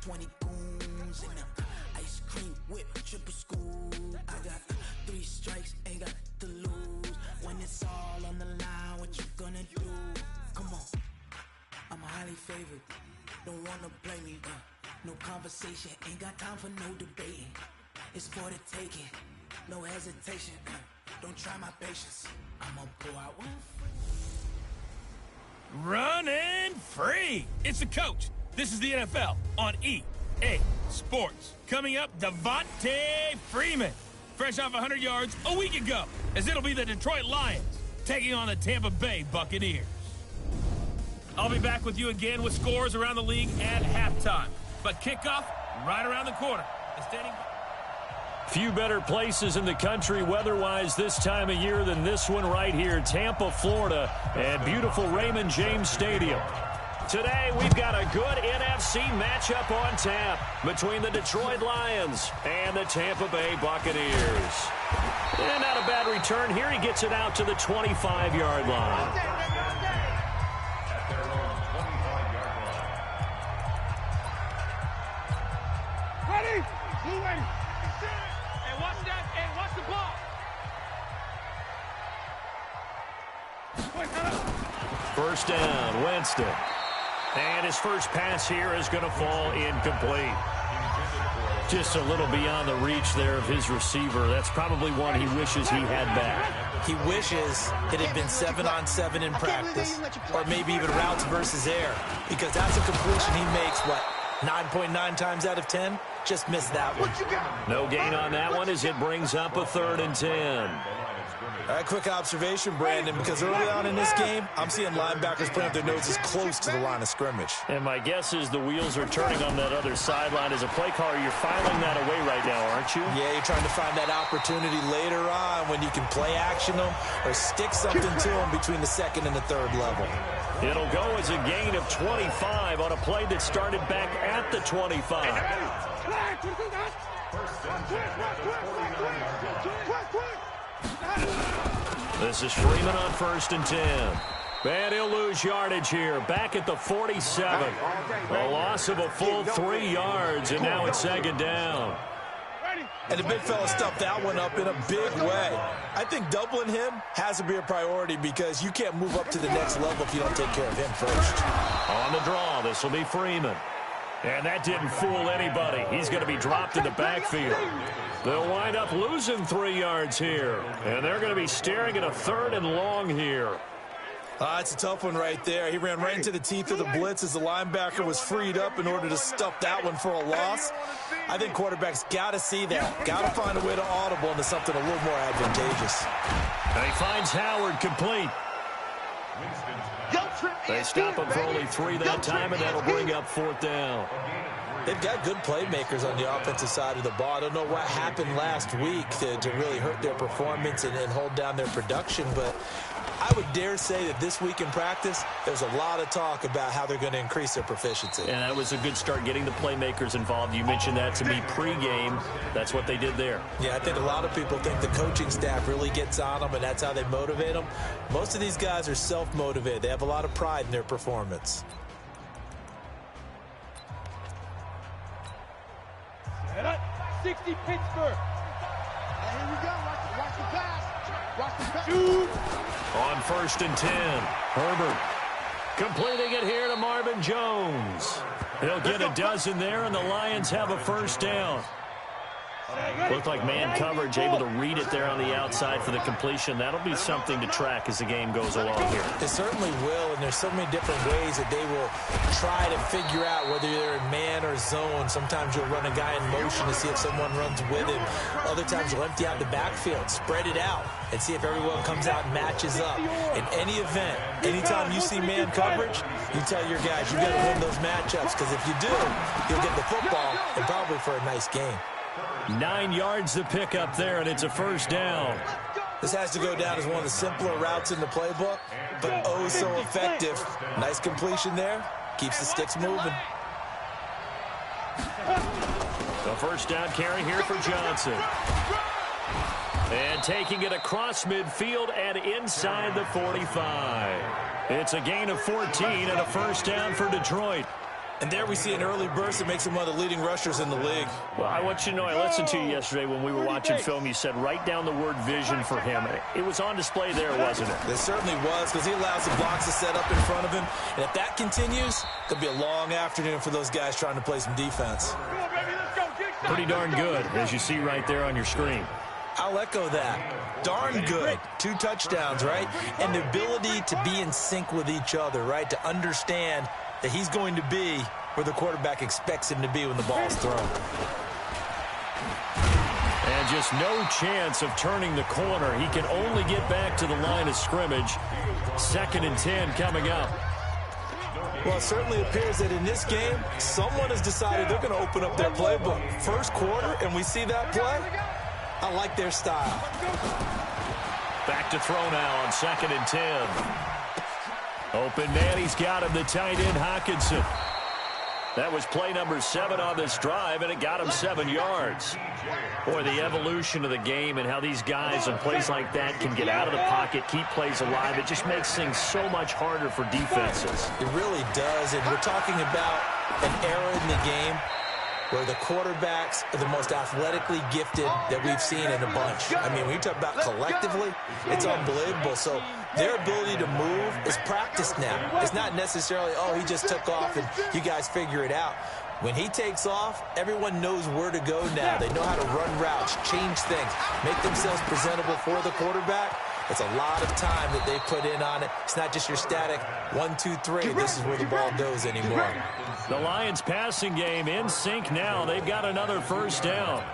20 goons in them. Ice cream whip, triple school. I got 3 strikes, ain't got to lose. When it's all on the line, what you gonna do? Come on, I'm highly favored. Don't wanna play me, no conversation, ain't got time for no debating. It's for the taking, no hesitation. Don't try my patience. I'ma pour out one. Running free. It's the coach. This is the NFL on EA Sports. Coming up, Devontae Freeman, fresh off 100 yards a week ago, as it'll be the Detroit Lions taking on the Tampa Bay Buccaneers. I'll be back with you again with scores around the league at halftime. But kickoff right around the corner. Few better places in the country weather-wise this time of year than this one right here, Tampa, Florida, and beautiful Raymond James Stadium. Today, we've got a good NFC matchup on tap between the Detroit Lions and the Tampa Bay Buccaneers. And not a bad return here. He gets it out to the 25-yard line. Ready? Blue ready. Hey, watch that. Hey, watch the ball. First down, Winston. And his first pass here is going to fall incomplete. Just a little beyond the reach there of his receiver. That's probably one he wishes he had back. He wishes it had been 7-on-7 in practice, or maybe even routes versus air, because that's a completion he makes, 9.9 times out of 10? Just missed that one. No gain on that one as it brings up a 3rd and 10. Quick observation, Brandon, because early on in this game, I'm seeing linebackers putting up their noses close to the line of scrimmage. And my guess is the wheels are turning on that other sideline. As a play caller, you're filing that away right now, aren't you? Yeah, you're trying to find that opportunity later on when you can play action them or stick something to them between the 2nd and the 3rd level. It'll go as a gain of 25 on a play that started back at the 25. This is Freeman on 1st and 10. And he'll lose yardage here. Back at the 47. A loss of a full 3 yards, and now it's 2nd down. And the big fella stuffed that one up in a big way. I think doubling him has to be a priority because you can't move up to the next level if you don't take care of him first. On the draw, this will be Freeman. And that didn't fool anybody. He's going to be dropped in the backfield. They'll wind up losing 3 yards here. And they're going to be staring at a 3rd and long here. It's a tough one right there. He ran right into the teeth of the blitz as the linebacker was freed up in order to stuff that one for a loss. I think quarterbacks got to see that. Got to find a way to audible into something a little more advantageous. And he finds Howard complete. They stop him for only 3 that time, and that'll bring up 4th down. They've got good playmakers on the offensive side of the ball. I don't know what happened last week to really hurt their performance and hold down their production, but I would dare say that this week in practice, there's a lot of talk about how they're going to increase their proficiency. And that was a good start, getting the playmakers involved. You mentioned that to me pregame. That's what they did there. Yeah, I think a lot of people think the coaching staff really gets on them, and that's how they motivate them. Most of these guys are self-motivated. They have a lot of pride in their performance. Set up. 60 Pittsburgh. And here we go. Watch the pass. Watch the pass. Shoot. On 1st and 10, Herbert completing it here to Marvin Jones. He'll get a dozen there, and the Lions have a 1st down. Looked like man coverage, able to read it there on the outside for the completion. That'll be something to track as the game goes along here. It certainly will, and there's so many different ways that they will try to figure out whether they're in man or zone. Sometimes you'll run a guy in motion to see if someone runs with him. Other times you'll empty out the backfield, spread it out, and see if everyone comes out and matches up. In any event, anytime you see man coverage, you tell your guys you got to win those matchups, because if you do, you'll get the football and probably for a nice game. 9 yards to pick up there, and it's a 1st down. This has to go down as one of the simpler routes in the playbook, but oh so effective. Nice completion there. Keeps the sticks moving. The 1st down carry here for Johnson. And taking it across midfield and inside the 45. It's a gain of 14 and a 1st down for Detroit. And there we see an early burst that makes him one of the leading rushers in the league. Well, I want you to know, I listened to you yesterday when we were watching film. You said write down the word vision for him. It was on display there, wasn't it? It certainly was, because he allows the blocks to set up in front of him. And if that continues, it could be a long afternoon for those guys trying to play some defense. Pretty darn good, as you see right there on your screen. I'll echo that. Darn good. 2 touchdowns, right? And the ability to be in sync with each other, right? To understand that he's going to be where the quarterback expects him to be when the ball's thrown. And just no chance of turning the corner. He can only get back to the line of scrimmage. 2nd and 10 coming up. Well, it certainly appears that in this game, someone has decided they're going to open up their playbook. First quarter, and we see that play. I like their style. Back to throw now on 2nd and 10. Open man, he's got him, the tight end, Hockenson. That was play number 7 on this drive, and it got him 7 yards. Boy, the evolution of the game and how these guys in plays like that can get out of the pocket, keep plays alive, it just makes things so much harder for defenses. It really does, and we're talking about an era in the game where the quarterbacks are the most athletically gifted that we've seen in a bunch. I mean, when you talk about collectively, it's unbelievable. So their ability to move is practiced now. It's not necessarily, oh, he just took off and you guys figure it out. When he takes off, everyone knows where to go now. They know how to run routes, change things, make themselves presentable for the quarterback. It's a lot of time that they put in on it. It's not just your static 1, 2, 3. This is where the ball goes anymore. The Lions passing game in sync now. They've got another first down.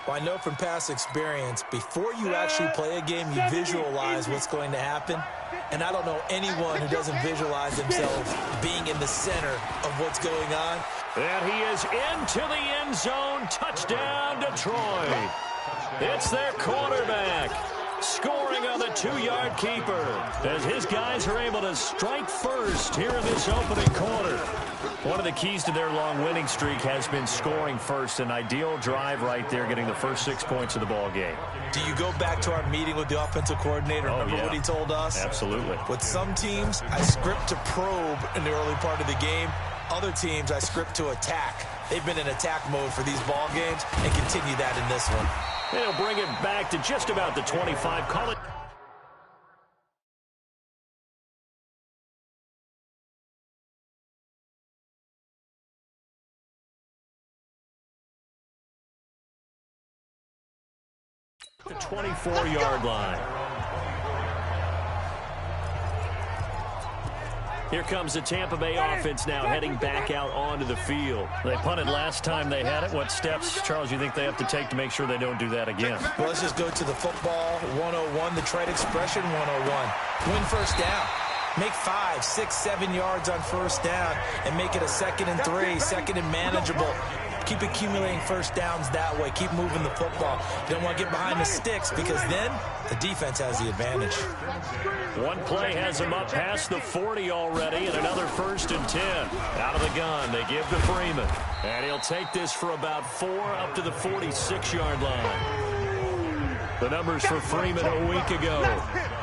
Well, I know from past experience, before you actually play a game, you visualize what's going to happen. And I don't know anyone who doesn't visualize themselves being in the center of what's going on. And he is into the end zone. Touchdown, Detroit. It's their quarterback scoring on the 2-yard keeper as his guys are able to strike first here in this opening quarter. One of the keys to their long winning streak has been scoring first. An ideal drive right there, getting the first 6 points of the ball game. Do you go back to our meeting with the offensive coordinator? Remember what he told us? Absolutely. With some teams, I script to probe in the early part of the game. Other teams, I script to attack. They've been in attack mode for these ball games and continue that in this one. They'll bring it back to just about the 25. Call it. The 24-yard line. Here comes the Tampa Bay offense now heading back out onto the field. They punted last time they had it. What steps, Charles, you think they have to take to make sure they don't do that again? Well, let's just go to the football 101, the trade expression 101. Win first down. Make 5, 6, 7 yards on first down and make it a 2nd and 3, 2nd and manageable. Keep accumulating first downs that way. Keep moving the football. You don't want to get behind the sticks because then the defense has the advantage. One play has him up past the 40 already, and another 1st and 10. Out of the gun, they give to Freeman. And he'll take this for about 4 up to the 46-yard line. The numbers for Freeman a week ago.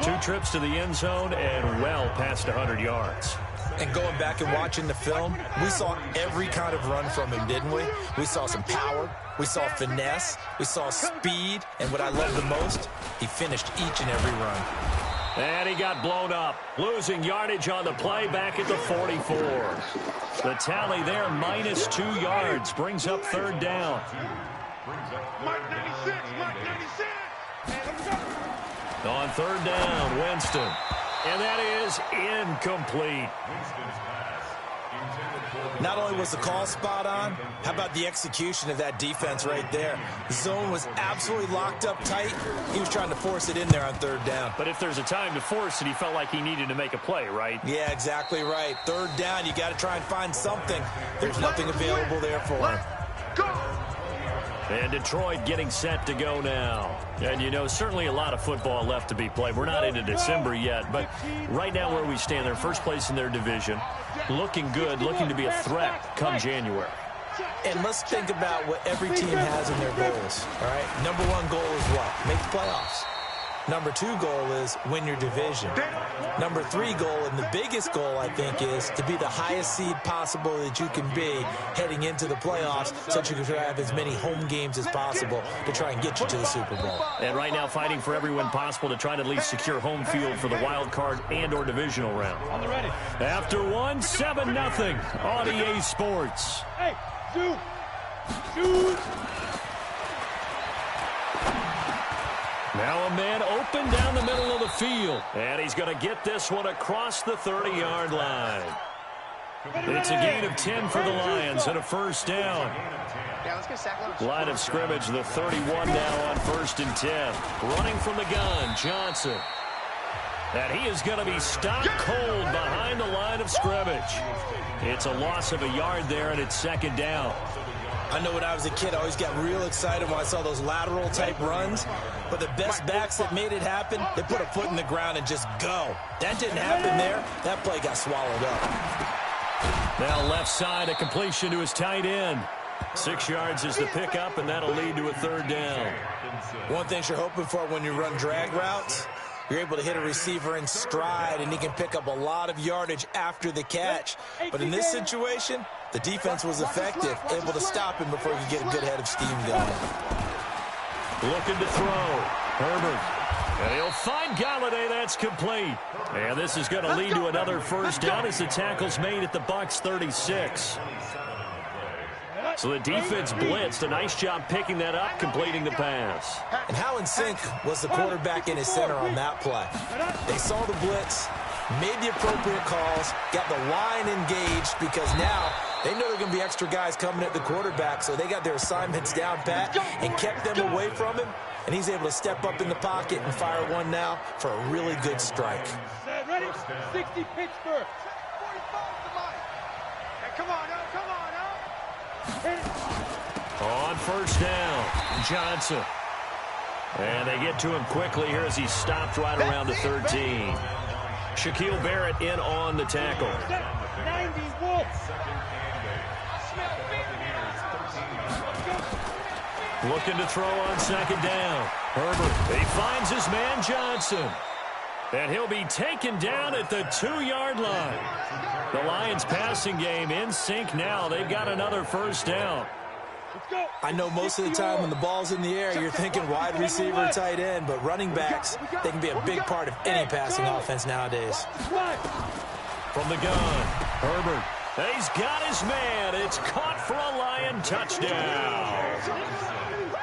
2 trips to the end zone and well past 100 yards. And going back and watching the film, we saw every kind of run from him, didn't we? We saw some power. We saw finesse. We saw speed. And what I love the most, he finished each and every run. And he got blown up. Losing yardage on the play back at the 44. The tally there, minus 2 yards. Brings up 3rd down. On 3rd down, Winston. And that is incomplete. Not only was the call spot on, how about the execution of that defense right there? The zone was absolutely locked up tight. He was trying to force it in there on 3rd down. But if there's a time to force it, he felt like he needed to make a play, right? Yeah, exactly right. 3rd down, you got to try and find something. There's nothing available there for him. And Detroit getting set to go now. And, you know, certainly a lot of football left to be played. We're not into December yet, but right now where we stand, they're first place in their division. Looking good, looking to be a threat come January. And let's think about what every team has in their goals, all right? Number 1 goal is what? Make the playoffs. Number 2 goal is win your division. Number 3 goal, and the biggest goal, I think, is to be the highest seed possible that you can be heading into the playoffs so that you can have as many home games as possible to try and get you to the Super Bowl. And right now fighting for every win possible to try to at least secure home field for the wild card and or divisional round. On the ready. After one, 7-0 on EA Sports. Hey, shoot. Now a man open down the middle of the field. And he's going to get this one across the 30-yard line. It's a gain of 10 for the Lions and a first down. Line of scrimmage, the 31 now on 1st and 10. Running from the gun, Johnson. And he is going to be stopped cold behind the line of scrimmage. It's a loss of a yard there, and it's 2nd down. I know when I was a kid, I always got real excited when I saw those lateral-type runs. But the best backs that made it happen, they put a foot in the ground and just go. That didn't happen there. That play got swallowed up. Now left side, a completion to his tight end. 6 yards is the pickup, and that'll lead to a 3rd down. One thing you're hoping for when you run drag routes, you're able to hit a receiver in stride, and he can pick up a lot of yardage after the catch. But in this situation, the defense was effective, able to stop him before he could get a good head of steam going. Looking to throw. Herbert. And he'll find Galladay. That's complete. And this is going to lead to another first down as the tackle's made at the Bucs 36. So the defense blitzed. A nice job picking that up, completing the pass. And how in sync was the quarterback in his center on that play? They saw the blitz, made the appropriate calls, got the line engaged because now they know there are going to be extra guys coming at the quarterback, so they got their assignments down pat and kept them away from him, and he's able to step up in the pocket and fire one now for a really good strike. Ready? 60 Pittsburgh. Come on, On first down, Johnson. And they get to him quickly here as he stopped right around the 13. Shaquille Barrett in on the tackle. 90 Wolves. Looking to throw on 2nd down. Herbert, he finds his man Johnson. And he'll be taken down at the 2-yard line. The Lions passing game in sync now. They've got another first down. I know most of the time when the ball's in the air, you're thinking wide receiver, tight end, but running backs, they can be a big part of any passing offense nowadays. From the gun, Herbert. He's got his man. It's caught for a Lion touchdown.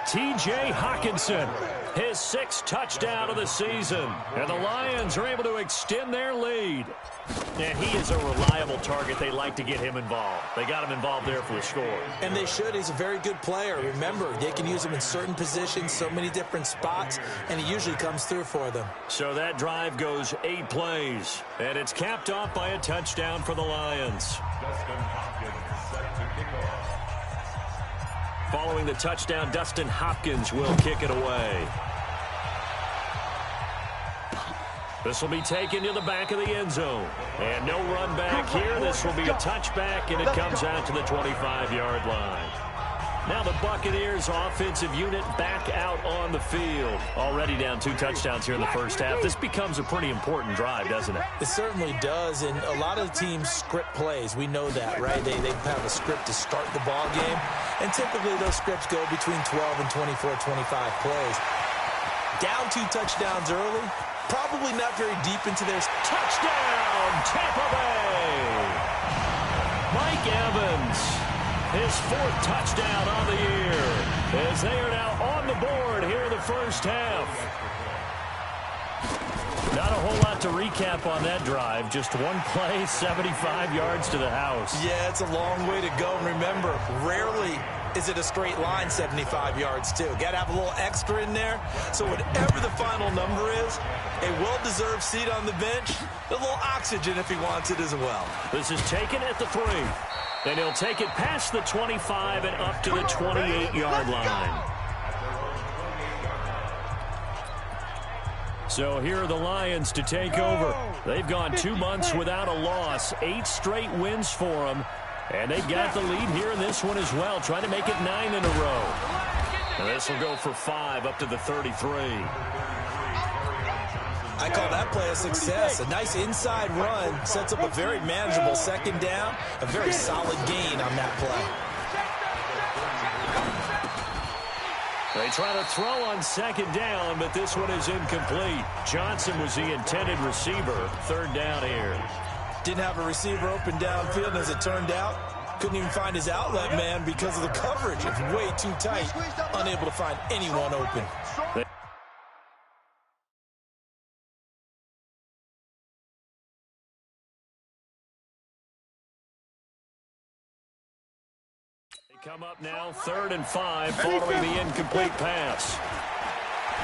T.J. Hawkinson, his 6th touchdown of the season. And the Lions are able to extend their lead. And he is a reliable target. They like to get him involved. They got him involved there for the score. And they should. He's a very good player. Remember, they can use him in certain positions, so many different spots, and he usually comes through for them. So that drive goes 8 plays, and it's capped off by a touchdown for the Lions. Following the touchdown, Dustin Hopkins will kick it away. This will be taken to the back of the end zone. And no run back here. This will be a touchback, and it comes out to the 25-yard line. Now the Buccaneers offensive unit back out on the field. Already down 2 touchdowns here in the first half. This becomes a pretty important drive, doesn't it? It certainly does, and a lot of the teams script plays. We know that, right? They have a script to start the ball game, and typically those scripts go between 12 and 24, 25 plays. Down 2 touchdowns early, probably not very deep into their touchdown, Tampa Bay. Mike Evans, his 4th touchdown on the year, as they are now on the board here in the first half. Not a whole lot to recap on that drive. Just one play, 75 yards to the house. Yeah, it's a long way to go. And remember, rarely is it a straight line 75 yards, too. Got to have a little extra in there. So whatever the final number is, a well-deserved seat on the bench, a little oxygen if he wants it as well. This is taken at the 3. And he'll take it past the 25 and up to the 28-yard line. So here are the Lions to take over. They've gone 2 months without a loss, 8 straight wins for them. And they've got the lead here in this one as well, trying to make it 9 in a row. And this will go for 5 up to the 33. I call that play a success. A nice inside run sets up a very manageable second down, a very solid gain on that play. They try to throw on second down, but this one is incomplete. Johnson was the intended receiver. Third down here. Didn't have a receiver open downfield, and as it turned out, couldn't even find his outlet man because of the coverage. It's way too tight, unable to find anyone open. Come up now, 3rd and 5, following the incomplete pass.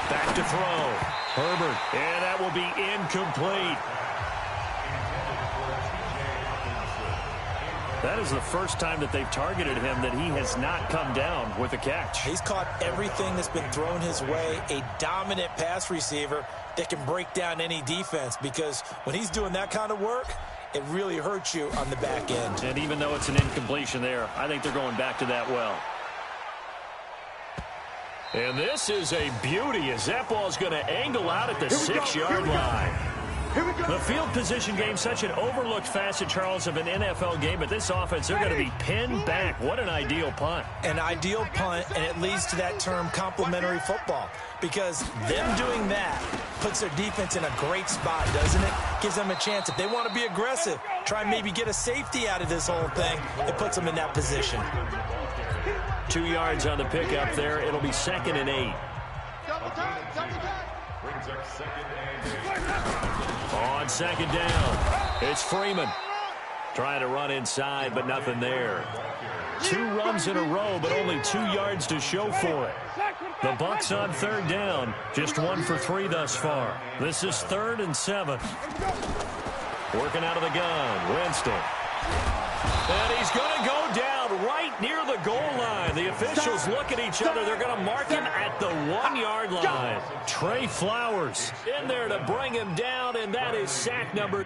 Back to throw. Herbert, and that will be incomplete. That is the first time that they've targeted him that he has not come down with a catch. He's caught everything that's been thrown his way, a dominant pass receiver that can break down any defense, because when he's doing that kind of work, it really hurts you on the back end. And even though it's an incompletion there, I think they're going back to that well. And this is a beauty as that ball is going to angle out at the 6-yard line. The field position game, such an overlooked facet, Charles, of an NFL game, but this offense, they're going to be pinned back. What an ideal punt. An ideal punt, and it leads to that term complementary football, because them doing that puts their defense in a great spot, doesn't it? Gives them a chance. If they want to be aggressive, try and maybe get a safety out of this whole thing, it puts them in that position. 2 yards on the pickup there. It'll be 2nd and 8. On second down, it's Freeman. Trying to run inside, but nothing there. 2 runs in a row, but only 2 yards to show for it. The Bucs on 3rd down, just 1 for 3 thus far. This is 3rd and 7. Working out of the gun, Winston. And he's going to go down right near the goal line. The officials look at each other. They're going to mark him at the 1-yard line. Trey Flowers in there to bring him down, and that is sack number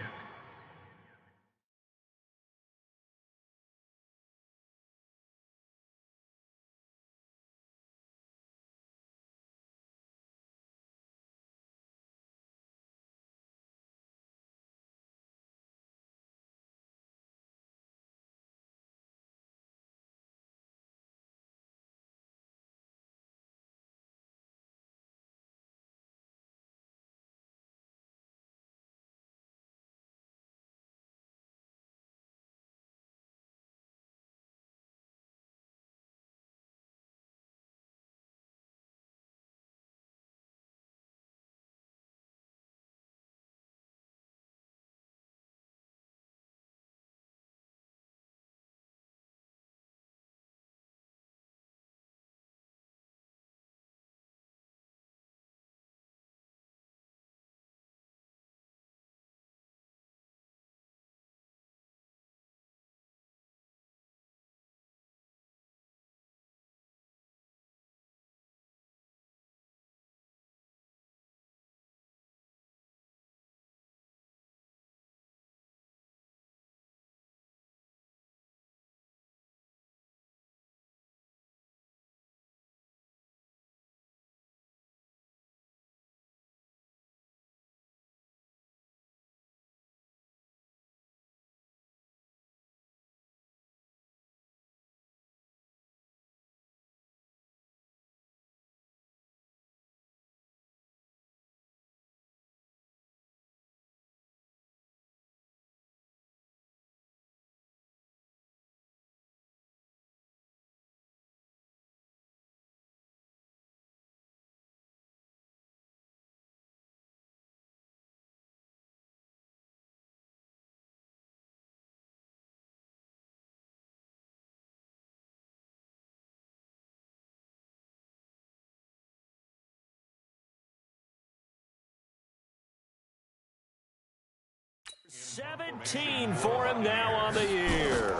17 for him now on the year.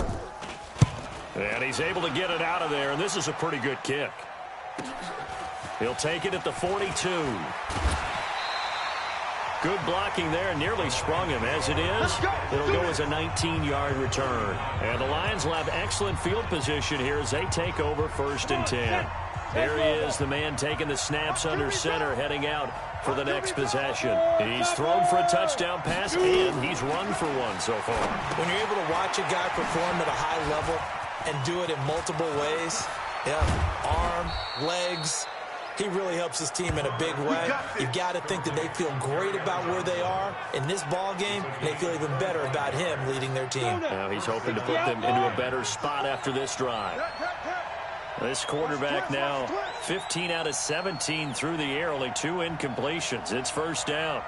And he's able to get it out of there, and this is a pretty good kick. He'll take it at the 42. Good blocking there, nearly sprung him. As it is, it'll go as a 19-yard return. And the Lions will have excellent field position here as they take over 1st and 10. Here he is, the man taking the snaps under center, heading out for the next possession. He's thrown for a touchdown pass, and he's run for one so far. When you're able to watch a guy perform at a high level and do it in multiple ways, arm, legs, he really helps his team in a big way. You've got to think that they feel great about where they are in this ball game. They feel even better about him leading their team. Now he's hoping to put them into a better spot after this drive. This quarterback now 15 out of 17 through the air, only 2 incompletions. It's first down.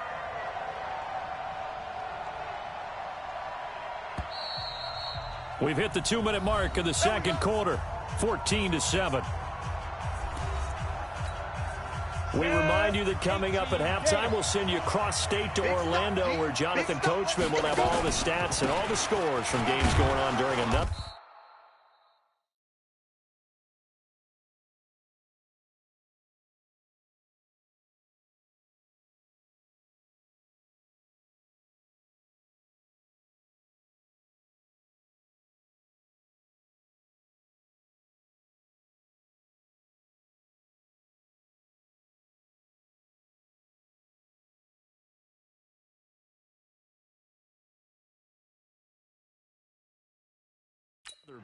We've hit the 2-minute mark of the second quarter, 14-7. We remind you that coming up at halftime, we'll send you cross-state to Orlando, where Jonathan Coachman will have all the stats and all the scores from games going on during another.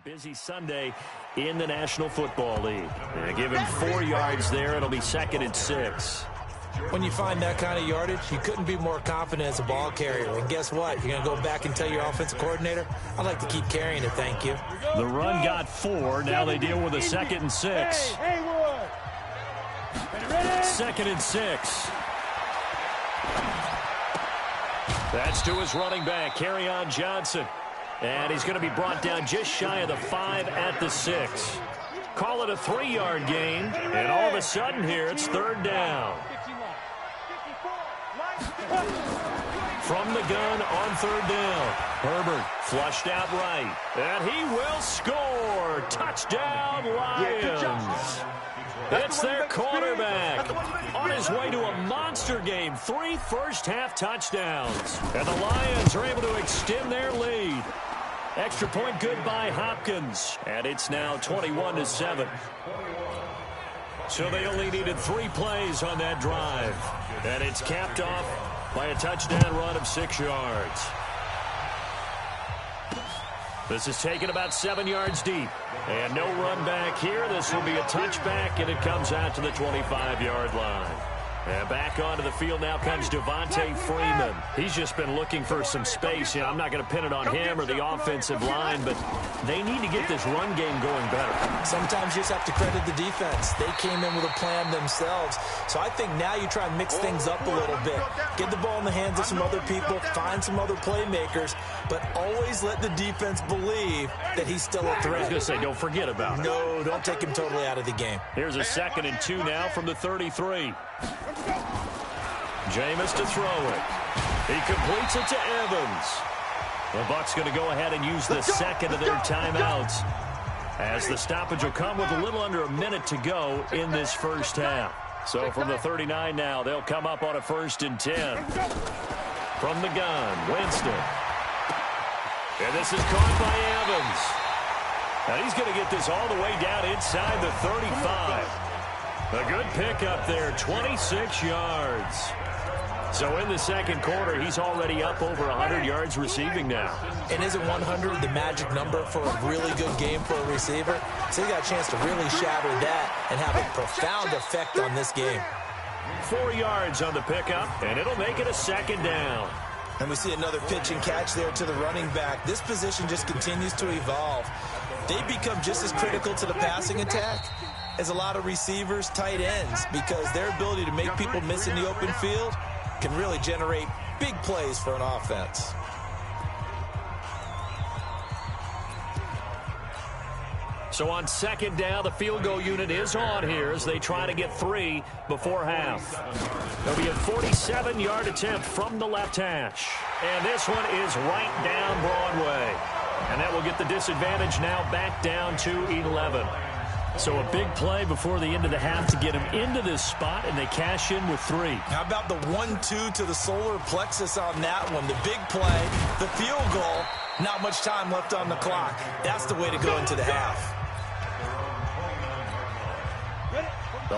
Busy Sunday in the National Football League. Give him 4 yards there. It'll be 2nd and 6. When you find that kind of yardage, you couldn't be more confident as a ball carrier. And guess what? You're going to go back and tell your offensive coordinator, I'd like to keep carrying it, thank you. The run got 4. Now they deal with a 2nd and 6. 2nd and 6. That's to his running back, Kerryon Johnson. And he's going to be brought down just shy of the 5 at the 6. Call it a 3-yard gain, and all of a sudden here it's 3rd down. From the gun on 3rd down. Herbert flushed out right, and he will score. Touchdown, Lions. It's their quarterback on his way to a monster game. 3 first-half touchdowns. And the Lions are able to extend their lead. Extra point good by Hopkins. And it's now 21-7. So they only needed 3 plays on that drive. And it's capped off by a touchdown run of 6 yards. This is taken about 7 yards deep. And no run back here. This will be a touchback, and it comes out to the 25-yard line. And back onto the field now comes Devontae Freeman. He's just been looking for some space. You know, I'm not going to pin it on him or the offensive line, but they need to get this run game going better. Sometimes you just have to credit the defense. They came in with a plan themselves. So I think now you try and mix things up a little bit. Get the ball in the hands of some other people, find some other playmakers, but always let the defense believe that he's still a threat. I was going to say, don't forget about it. No, don't take him totally out of the game. Here's a 2nd and 2 now from the 33. Jameis to throw it. He completes it to Evans. The Bucs going to go ahead and use the 2nd of their timeouts, as the stoppage will come with a little under a minute to go in this first half. So from the 39 now, they'll come up on a 1st and 10. From the gun, Winston. And this is caught by Evans. Now he's going to get this all the way down inside the 35. A good pickup there, 26 yards. So in the second quarter, he's already up over 100 yards receiving now. And isn't 100 the magic number for a really good game for a receiver? So he got a chance to really shatter that and have a profound effect on this game. 4 yards on the pickup, and it'll make it a 2nd down. And we see another pitch and catch there to the running back. This position just continues to evolve. They become just as critical to the passing attack as a lot of receivers, tight ends, because their ability to make people miss in the open field can really generate big plays for an offense. So on 2nd down, the field goal unit is on here as they try to get 3 before half. There'll be a 47-yard attempt from the left hash. And this one is right down Broadway. And that will get the disadvantage now back down to 11. So a big play before the end of the half to get him into this spot, and they cash in with 3. How about the 1-2 to the solar plexus on that one? The big play, the field goal, not much time left on the clock. That's the way to go into the half. Ready?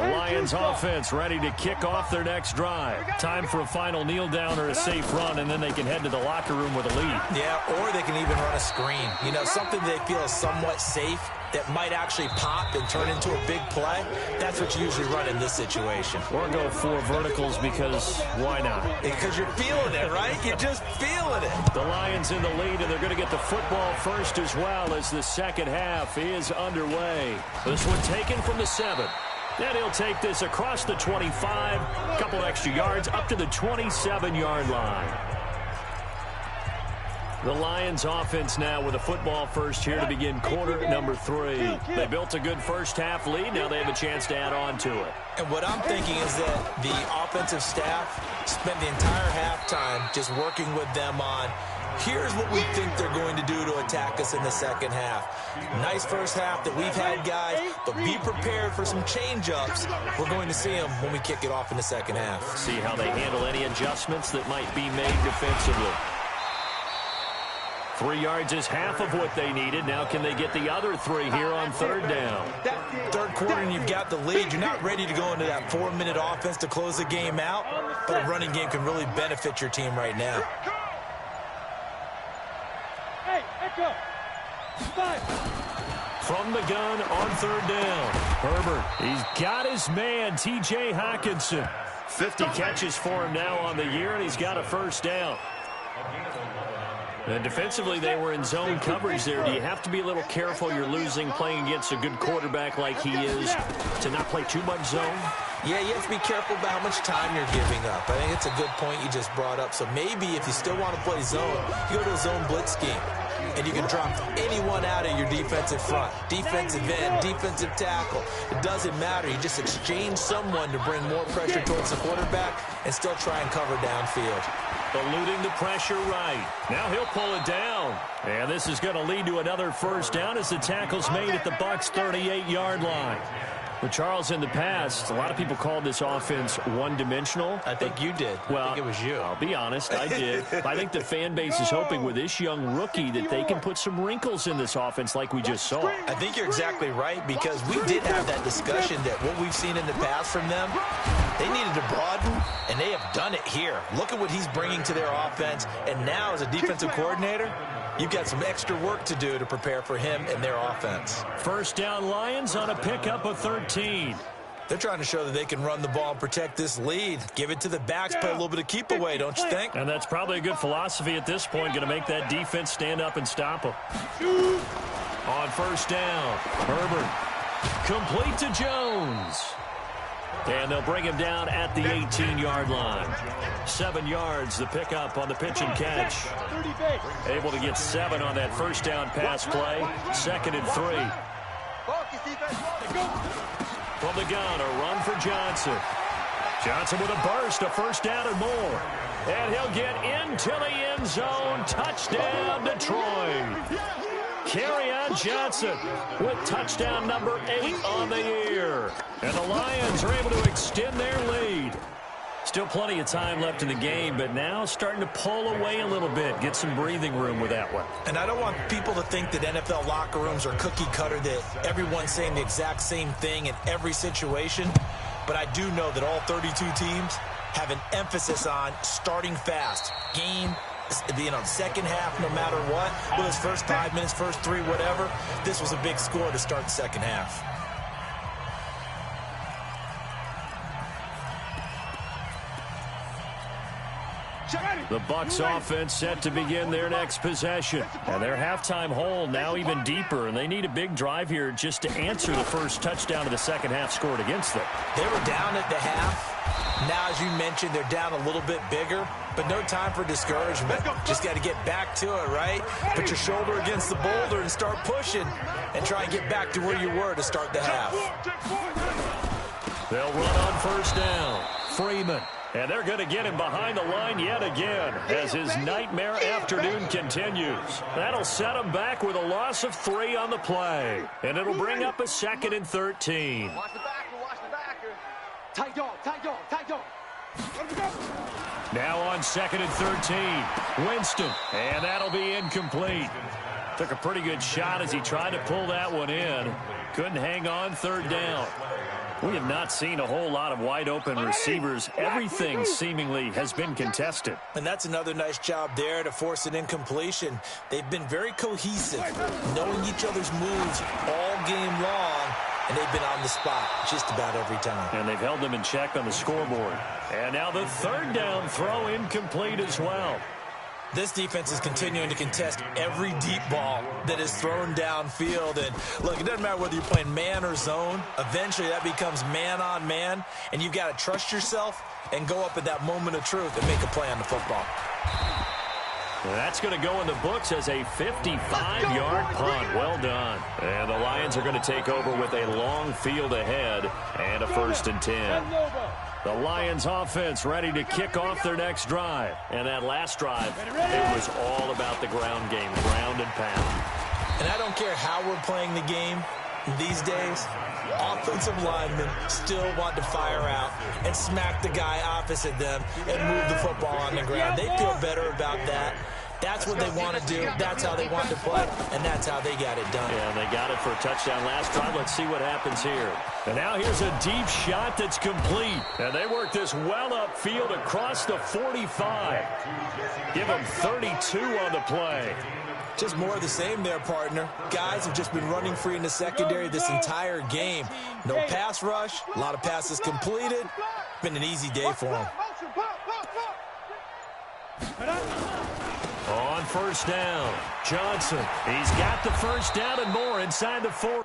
Lions offense ready to kick off their next drive. Time for a final kneel down or a safe run, and then they can head to the locker room with a lead. Yeah, or they can even run a screen. You know, something they feel is somewhat safe that might actually pop and turn into a big play. That's what you usually run in this situation. Or go 4 verticals because why not? Because you're feeling it, right? You're just feeling it. The Lions in the lead, and they're going to get the football first as well as the second half is underway. This one taken from the 7. And he'll take this across the 25, a couple extra yards up to the 27-yard line. The Lions offense now with a football first here to begin quarter number 3. They built a good first half lead. Now they have a chance to add on to it. And what I'm thinking is that the offensive staff spent the entire halftime just working with them on, here's what we think they're going to do to attack us in the second half. Nice first half that we've had, guys, but be prepared for some change-ups. We're going to see them when we kick it off in the second half. See how they handle any adjustments that might be made defensively. 3 yards is half of what they needed. Now can they get the other 3 here on third down? Third quarter and you've got the lead. You're not ready to go into that 4-minute offense to close the game out, but a running game can really benefit your team right now. Hey, Echo. 5. From the gun on third down. Herbert, he's got his man, T.J. Hockenson. 50 catches for him now on the year, and he's got a first down. And defensively, they were in zone coverage there. Do you have to be a little careful? You're losing playing against a good quarterback like he is to not play too much zone? Yeah, you have to be careful about how much time you're giving up. I think it's a good point you just brought up. So maybe if you still want to play zone, you go to a zone blitz scheme. And you can drop anyone out of your defensive front. Defensive end, defensive tackle. It doesn't matter. You just exchange someone to bring more pressure towards the quarterback and still try and cover downfield. Eluding the pressure right. Now he'll pull it down. And this is going to lead to another first down as the tackle's made at the Bucs' 38-yard line. But Charles, in the past, a lot of people called this offense one-dimensional. I think you did. Well, I think it was you. I'll be honest, I did. I think the fan base is hoping with this young rookie that they can put some wrinkles in this offense like we just saw. I think you're exactly right, because we did have that discussion that what we've seen in the past from them, they needed to broaden, and they have done it here. Look at what he's bringing to their offense, and now as a defensive coordinator, you've got some extra work to do to prepare for him and their offense. First down Lions on a pickup of 13. They're trying to show that they can run the ball and protect this lead. Give it to the backs, play a little bit of keep away, don't you think? And that's probably a good philosophy at this point, going to make that defense stand up and stop them. On first down, Herbert, complete to Jones. And they'll bring him down at the 18-yard line. 7 yards, the pickup on the pitch and catch. Able to get 7 on that first down pass play. 2nd and 3. From the gun, a run for Johnson. Johnson with a burst, a first down and more. And he'll get into the end zone. Touchdown, Detroit. Kerryon Johnson with touchdown number 8 on the year. And the Lions are able to extend their lead. Still plenty of time left in the game, but now starting to pull away a little bit, get some breathing room with that one. And I don't want people to think that NFL locker rooms are cookie cutter, that everyone's saying the exact same thing in every situation. But I do know that all 32 teams have an emphasis on starting fast. Game, second half, no matter what. Whether it's first 5 minutes, first 3, whatever. This was a big score to start the second half. The Bucs offense set to begin their next possession. And their halftime hole now even deeper, and they need a big drive here just to answer the first touchdown of the second half scored against them. They were down at the half. Now, as you mentioned, they're down a little bit bigger, but no time for discouragement. Just got to get back to it, right? Put your shoulder against the boulder and start pushing and try and get back to where you were to start the half. They'll run on first down. Freeman. And they're going to get him behind the line yet again as his nightmare afternoon continues. That'll set him back with a loss of 3 on the play. And it'll bring up a 2nd and 13. Watch the backer, watch the backer. Tight dog, tight dog, tight dog. Now on 2nd and 13, Winston. And that'll be incomplete. Took a pretty good shot as he tried to pull that one in. Couldn't hang on third down. We have not seen a whole lot of wide-open receivers. Everything seemingly has been contested. And that's another nice job there to force an incompletion. They've been very cohesive, knowing each other's moves all game long, and they've been on the spot just about every time. And they've held them in check on the scoreboard. And now the third down throw incomplete as well. This defense is continuing to contest every deep ball that is thrown downfield. And, look, it doesn't matter whether you're playing man or zone. Eventually, that becomes man-on-man, and you've got to trust yourself and go up at that moment of truth and make a play on the football. Well, that's going to go in the books as a 55-yard punt. Well done. And the Lions are going to take over with a long field ahead and a 1st and 10. The Lions offense ready to kick off their next drive. And that last drive, it was all about the ground game, ground and pound. And I don't care how we're playing the game these days, offensive linemen still want to fire out and smack the guy opposite them and move the football on the ground. They feel better about that. That's what they want to do. That's how they want to play, and that's how they got it done. Yeah, and they got it for a touchdown last drive. Let's see what happens here. And now here's a deep shot that's complete. And they work this well upfield across the 45. Give them 32 on the play. Just more of the same there, partner. Guys have just been running free in the secondary this entire game. No pass rush, a lot of passes completed. Been an easy day for them. On 1st down, Johnson. He's got the 1st down and more inside the 4.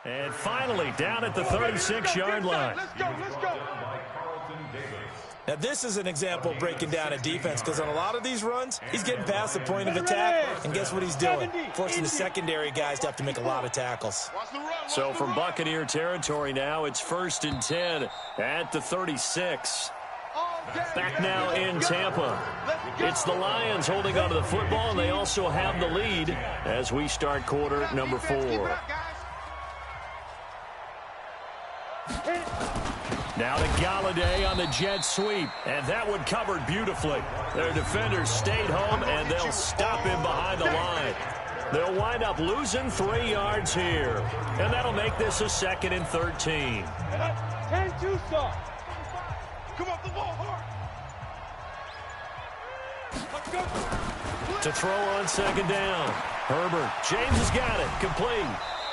And finally, down at the 36-yard line. Let's go. Now, this is an example of breaking down a defense, because on a lot of these runs, he's getting past the point of attack, and guess what he's doing? Forcing the secondary guys to have to make a lot of tackles. So from Buccaneer territory now, it's 1st and 10 at the 36. Back now in Tampa. It's the Lions holding onto the football, and they also have the lead as we start quarter number 4. Now to Galladay on the jet sweep, and that one covered beautifully. Their defenders stayed home, and they'll stop him behind the line. They'll wind up losing 3 yards here, and that'll make this a 2nd and 13. 10-2 start. Come up the ball hard. To throw on 2nd down. Herbert, James has got it, complete.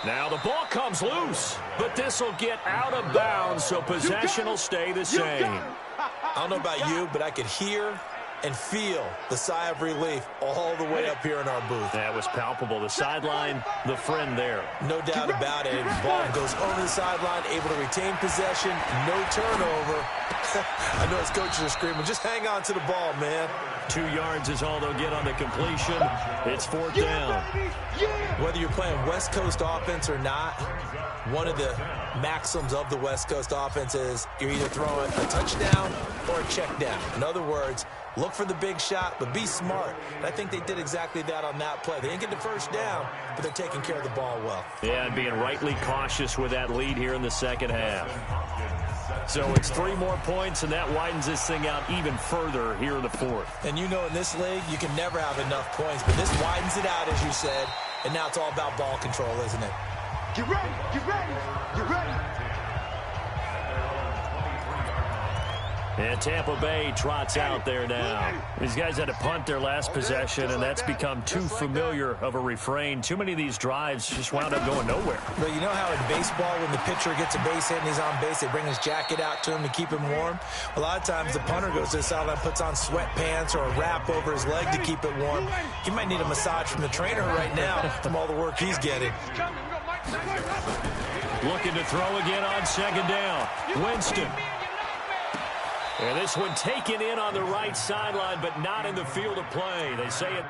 Now the ball comes loose, but this will get out of bounds, so possession will stay the same. I don't know about you, but I could hear and feel the sigh of relief all the way up here in our booth. That was palpable. The sideline, the friend there. No doubt about it. The ball goes over the sideline, able to retain possession, no turnover. I know his coaches are screaming, just hang on to the ball, man. 2 yards is all they'll get on the completion. It's 4th down. Whether you're playing West Coast offense or not, one of the maxims of the West Coast offense is you're either throwing a touchdown or a check down. In other words, look for the big shot, but be smart. And I think they did exactly that on that play. They didn't get the first down, but they're taking care of the ball well. Yeah, and being rightly cautious with that lead here in the second half. So it's 3 more points, and that widens this thing out even further here in the 4th. And you know in this league, you can never have enough points, but this widens it out, as you said, and now it's all about ball control, isn't it? Get ready, get ready, get ready. And Tampa Bay trots out there now. These guys had to punt their last possession, and that's become too familiar of a refrain. Too many of these drives just wound up going nowhere. But you know how in baseball, when the pitcher gets a base hit and he's on base, they bring his jacket out to him to keep him warm? A lot of times the punter goes to the sideline, puts on sweatpants or a wrap over his leg to keep it warm. He might need a massage from the trainer right now from all the work he's getting. Looking to throw again on 2nd down. Winston. And this one taken in on the right sideline, but not in the field of play. They say it.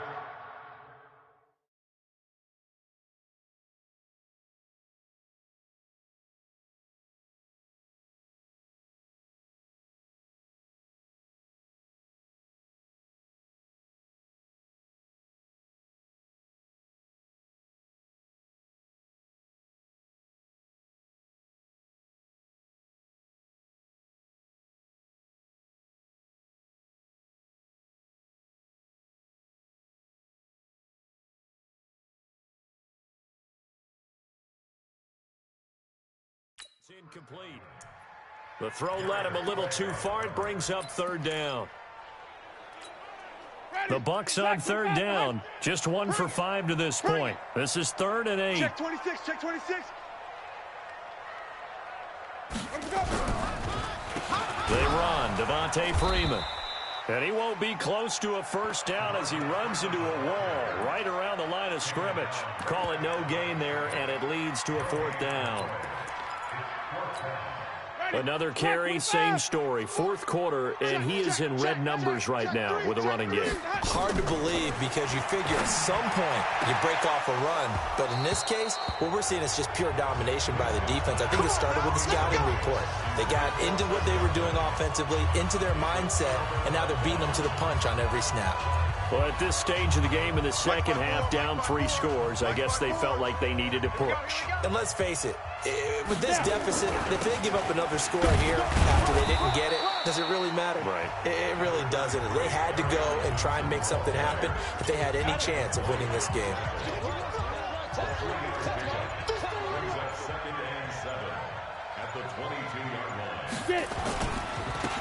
It's incomplete. The throw led him a little too far. It brings up 3rd down. The Bucs on 3rd down. Just 1 for 5 to this point. This is 3rd and 8. Check 26, check 26. They run. Devontae Freeman. And he won't be close to a first down as he runs into a wall right around the line of scrimmage. Call it no gain there, and it leads to a 4th down. Another carry, same story. 4th quarter, and he is in red numbers right now with a running game. Hard to believe because you figure at some point you break off a run. But in this case, what we're seeing is just pure domination by the defense. I think it started with the scouting report. They got into what they were doing offensively, into their mindset, and now they're beating them to the punch on every snap. Well, at this stage of the game in the second half, down 3 scores, I guess they felt like they needed to push. And let's face it, with this deficit, if they give up another score here after they didn't get it, does it really matter? Right. It really doesn't. They had to go and try and make something happen if they had any chance of winning this game.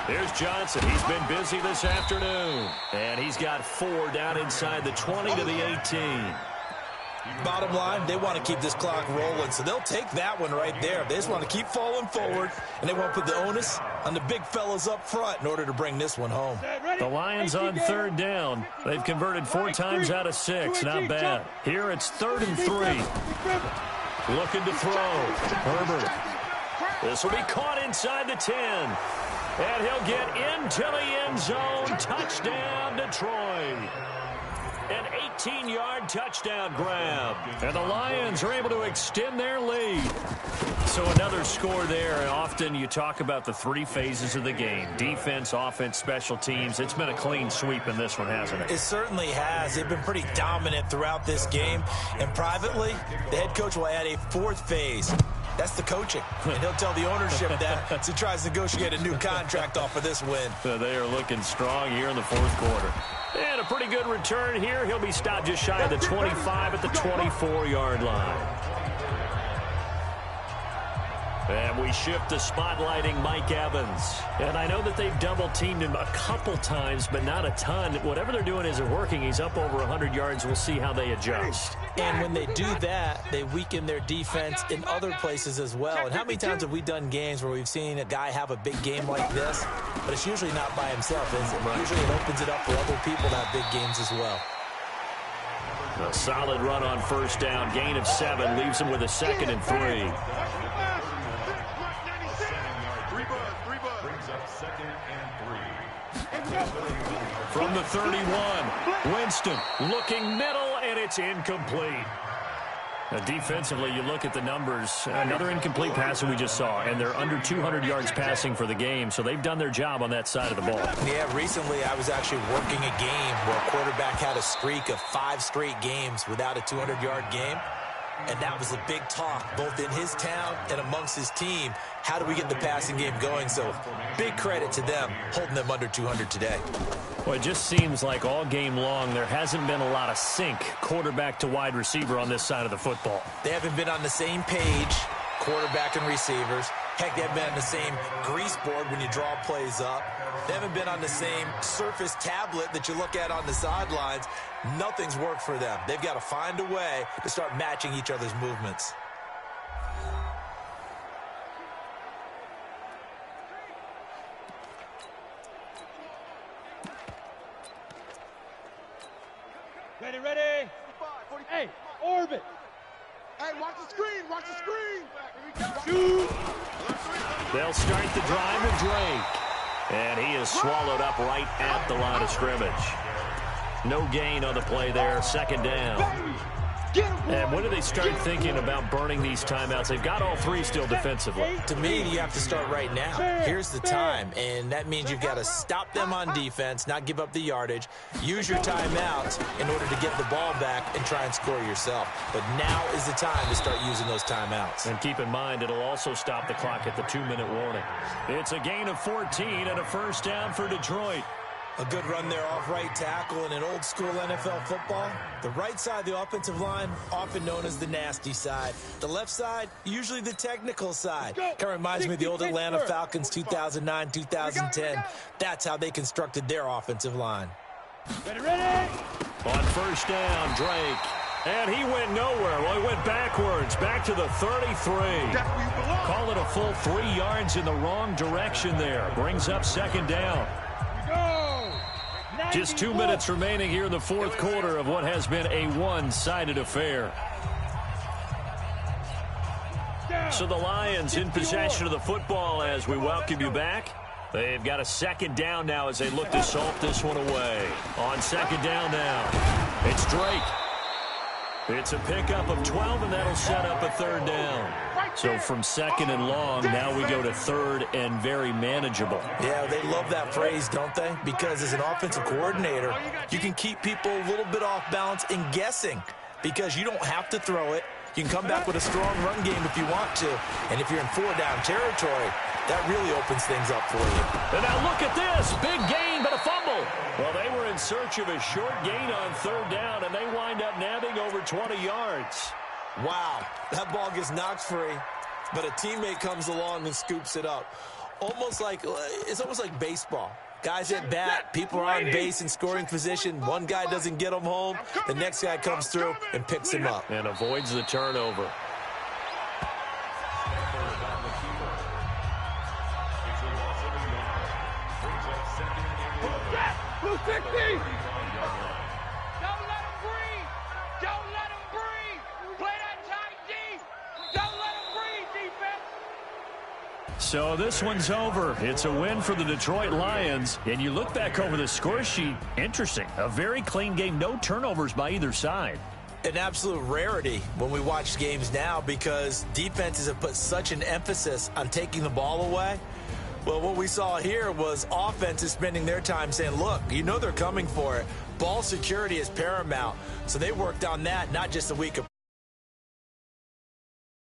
Here's Johnson. He's been busy this afternoon. And he's got 4 down inside the 20 to the 18. Bottom line, they want to keep this clock rolling, so they'll take that one right there. They just want to keep falling forward, and they want to put the onus on the big fellas up front in order to bring this one home. The Lions on 3rd down. They've converted 4 times out of 6. Not bad. Here it's 3rd and 3. Looking to throw. Herbert. This will be caught inside the 10. And he'll get into the end zone. Touchdown, Detroit. An 18-yard touchdown grab. And the Lions are able to extend their lead. So another score there. And often you talk about the 3 phases of the game. Defense, offense, special teams. It's been a clean sweep in this one, hasn't it? It certainly has. They've been pretty dominant throughout this game. And privately, the head coach will add a 4th phase. That's the coaching. And he'll tell the ownership that as he tries to negotiate a new contract off of this win. So they are looking strong here in the fourth quarter. And a pretty good return here. He'll be stopped just shy of the 25 at the 24-yard line. And we shift to spotlighting Mike Evans. And I know that they've double-teamed him a couple times, but not a ton. Whatever they're doing isn't working. He's up over 100 yards. We'll see how they adjust. And when they do that, they weaken their defense in other places as well. And how many times have we done games where we've seen a guy have a big game like this, but it's usually not by himself, is it? Right. Usually it opens it up for other people to have big games as well. A solid run on first down. Gain of 7 leaves him with a 2nd and 3. From the 31, Winston looking middle, and it's incomplete. Defensively, you look at the numbers. Another incomplete pass that we just saw, and they're under 200 yards passing for the game, so they've done their job on that side of the ball. Yeah, recently I was actually working a game where a quarterback had a streak of 5 straight games without a 200-yard game. And that was a big talk, both in his town and amongst his team. How do we get the passing game going? So big credit to them, holding them under 200 today. Well, it just seems like all game long there hasn't been a lot of sync, quarterback to wide receiver on this side of the football. They haven't been on the same page, quarterback and receivers. Heck, they haven't been on the same grease board when you draw plays up. They haven't been on the same surface tablet that you look at on the sidelines. Nothing's worked for them. They've got to find a way to start matching each other's movements. Ready, ready. Hey, orbit. Hey, watch the screen, watch the screen. Shoot. They'll start the drive with Drake. And he is swallowed up right at the line of scrimmage. No gain on the play there. 2nd down. And when do they start thinking about burning these timeouts? They've got all 3 still defensively. To me, you have to start right now. Here's the time, and that means you've got to stop them on defense, not give up the yardage, use your timeouts in order to get the ball back and try and score yourself. But now is the time to start using those timeouts. And keep in mind, it'll also stop the clock at the 2-minute warning. It's a gain of 14 and a first down for Detroit. A good run there off right tackle in an old-school NFL football. The right side of the offensive line, often known as the nasty side. The left side, usually the technical side. Kind of reminds me of the old Atlanta Falcons 2009, 2010. That's how they constructed their offensive line. Ready, ready. On first down, Drake. And he went nowhere. Well, he went backwards, back to the 33. Call it a full 3 yards in the wrong direction there. Brings up 2nd down. Just 2 minutes remaining here in the fourth quarter of what has been a one-sided affair. So the Lions in possession of the football as we welcome you back. They've got a 2nd down now as they look to salt this one away. On 2nd down now, it's Drake. It's a pickup of 12, and that'll set up a 3rd down. So from 2nd and long, now we go to 3rd and very manageable. Yeah, they love that phrase, don't they? Because as an offensive coordinator, you can keep people a little bit off balance and guessing because you don't have to throw it. You can come back with a strong run game if you want to. And if you're in 4-down territory, that really opens things up for you. And now look at this. Big gain, but a fumble. Well, they were in search of a short gain on 3rd down, and they wind up nabbing over 20 yards. Wow, that ball gets knocked free, but a teammate comes along and scoops it up. It's almost like baseball. Guys at bat, people are on base in scoring position. One guy doesn't get him home. The next guy comes through and picks him up. And avoids the turnover. Blue 60! Don't let him breathe! Don't let him breathe! Play that tight D! Don't let him breathe, defense! So this one's over. It's a win for the Detroit Lions. And you look back over the score sheet, interesting. A very clean game, no turnovers by either side. An absolute rarity when we watch games now because defenses have put such an emphasis on taking the ball away. Well, what we saw here was offenses spending their time saying, look, you know they're coming for it. Ball security is paramount. So they worked on that, not just a week of